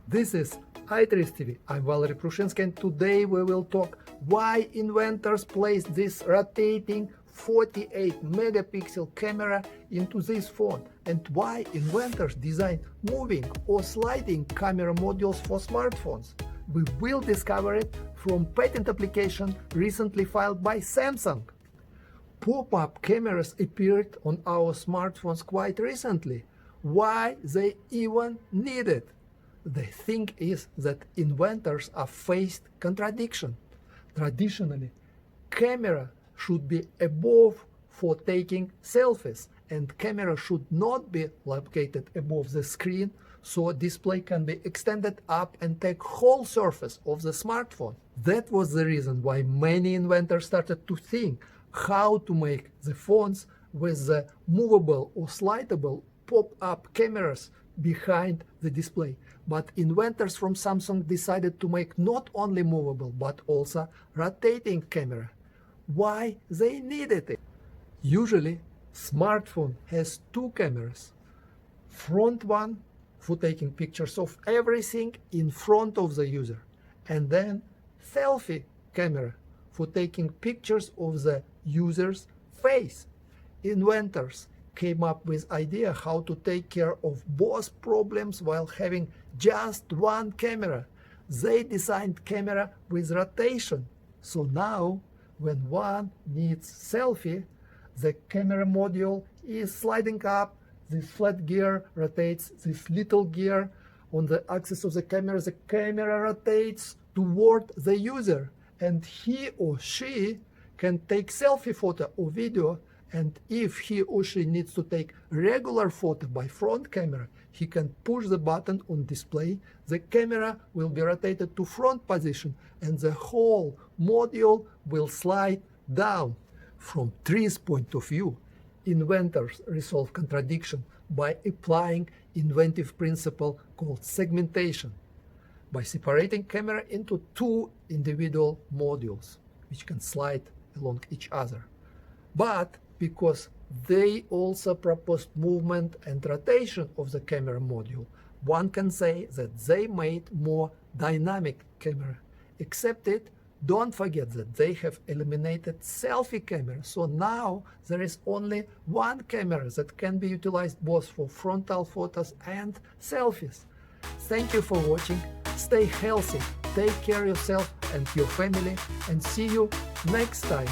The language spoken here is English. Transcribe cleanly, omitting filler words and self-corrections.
This is iTRIZtv. I'm Valery Prushinsky, and today we will talk why inventors placed this rotating 48 megapixel camera into this phone, and why inventors designed moving or sliding camera modules for smartphones. We will discover it from patent application recently filed by Samsung. Pop-up cameras appeared on our smartphones quite recently. Why they even need it? The thing is that inventors are faced contradiction. Traditionally, camera should be above for taking selfies, and camera should not be located above the screen, so display can be extended up and take whole surface of the smartphone. That was the reason why many inventors started to think how to make the phones with the movable or slidable pop-up cameras behind the display. But inventors from Samsung decided to make not only movable but also rotating camera. Why they needed it? Usually, smartphone has two cameras. Front one for taking pictures of everything in front of the user, and then selfie camera for taking pictures of the user's face. Inventors came up with idea how to take care of both problems while having just one camera. They designed camera with rotation. So now, when one needs selfie, the camera module is sliding up, this flat gear rotates this little gear on the axis of the camera rotates toward the user, and he or she can take selfie photo or video. And if he or she needs to take regular photo by front camera, he can push the button on display, the camera will be rotated to front position, and the whole module will slide down. From TRIZ point of view, inventors resolve contradiction by applying inventive principle called segmentation, by separating camera into two individual modules, which can slide along each other. But because they also proposed movement and rotation of the camera module, one can say that they made more dynamic camera. Except it, don't forget that they have eliminated selfie camera, so now there is only one camera that can be utilized both for frontal photos and selfies. Thank you for watching. Stay healthy, take care of yourself and your family, and see you next time.